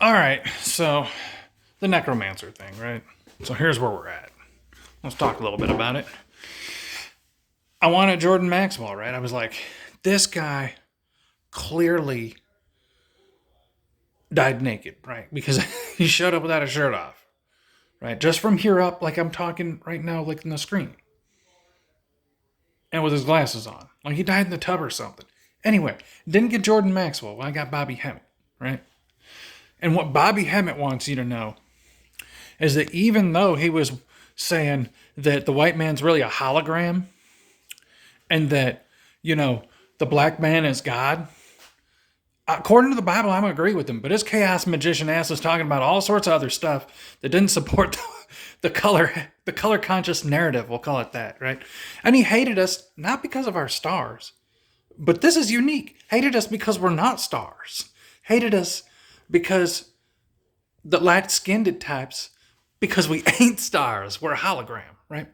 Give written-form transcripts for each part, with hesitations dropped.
All right, so the necromancer thing, right? So here's where we're at. Let's talk a little bit about it. I wanted Jordan Maxwell, right? I was like, this guy clearly died naked, right? Because he showed up without a shirt off, right? Just from here up, like I'm talking right now, like in the screen, and with his glasses on, like he died in the tub or something. Anyway, didn't get Jordan Maxwell. Well, I got Bobby Hemmitt, right? And what Bobby Hemmitt wants you to know is that even though he was saying that the white man's really a hologram and that, the black man is God, according to the Bible, I'm going to agree with him. But his chaos magician ass is talking about all sorts of other stuff that didn't support the color conscious narrative, we'll call it that, right? And he hated us not because of our stars, but this is unique. Hated us because we're not stars. Hated us because the light-skinned types, because we ain't stars. We're a hologram, right?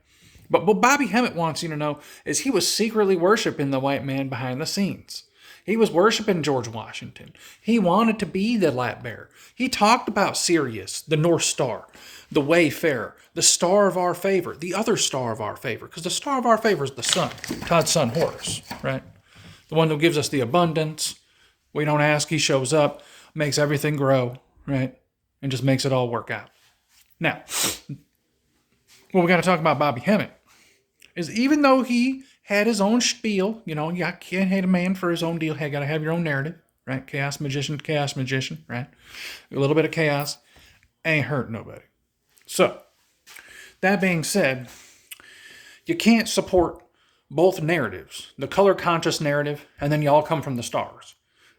But what Bobby Hemmitt wants you to know is he was secretly worshiping the white man behind the scenes. He was worshiping George Washington. He wanted to be the light bearer. He talked about Sirius, the North Star, the Wayfarer, the star of our favor, the other star of our favor, because the star of our favor is the sun, Todd's son Horus, right? The one who gives us the abundance. We don't ask, he shows up, makes everything grow, right? And just makes it all work out. Now, what we got to talk about Bobby Hemmitt is even though he had his own spiel, you can't hate a man for his own deal. Hey, got to have your own narrative, right? Chaos magician, right? A little bit of chaos ain't hurt nobody. So, that being said, you can't support both narratives, the color conscious narrative, and then you all come from the stars,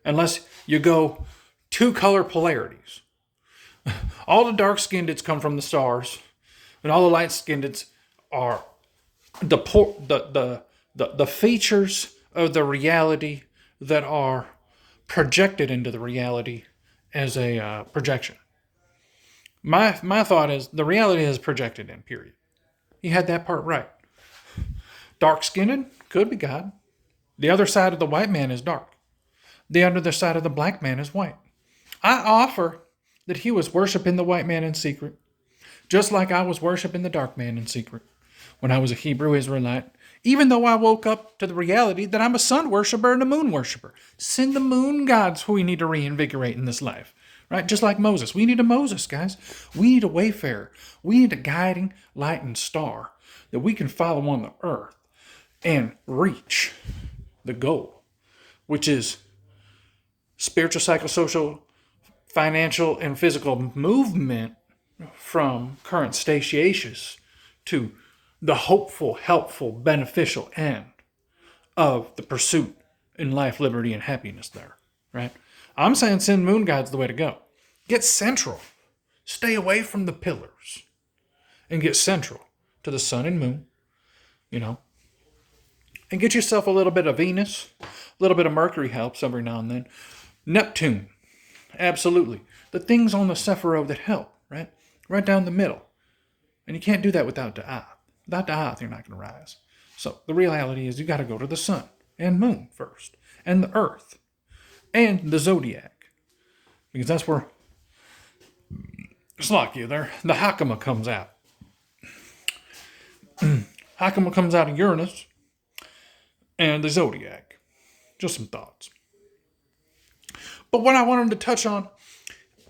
unless you go two color polarities. All the dark skinned come from the stars, and all the light skinned are the features of the reality that are projected into the reality as a projection. My thought is the reality is projected in, period. He had that part right. Dark skinned could be God. The other side of the white man is dark. The other side of the black man is white. I offer that he was worshiping the white man in secret, just like I was worshiping the dark man in secret when I was a Hebrew Israelite, even though I woke up to the reality that I'm a sun worshiper and a moon worshiper. Send the moon gods who we need to reinvigorate in this life, right? Just like Moses. We need a Moses, guys. We need a wayfarer. We need a guiding light and star that we can follow on the earth and reach the goal, which is spiritual, psychosocial, financial, and physical movement from current statiacious to the hopeful, helpful, beneficial end of the pursuit in life, liberty, and happiness there, right? I'm saying send moon guides the way to go. Get central. Stay away from the pillars and get central to the sun and moon, and get yourself a little bit of Venus, a little bit of Mercury helps every now and then. Neptune, absolutely. The things on the Sephiroth that help, right? Right down the middle. And you can't do that without Da'ath. Without Da'ath, you're not going to rise. So the reality is you got to go to the sun and moon first, and the earth, and the zodiac. Because that's where, Slakia there, the Hakama comes out. Hakama comes out of Uranus and the zodiac. Just some thoughts. But what I wanted to touch on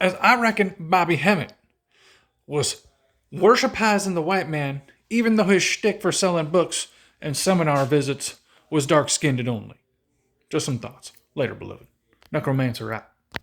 is I reckon Bobby Hemmitt was worshipizing the white man, even though his shtick for selling books and seminar visits was dark-skinned only. Just some thoughts. Later, beloved. Necromancer out.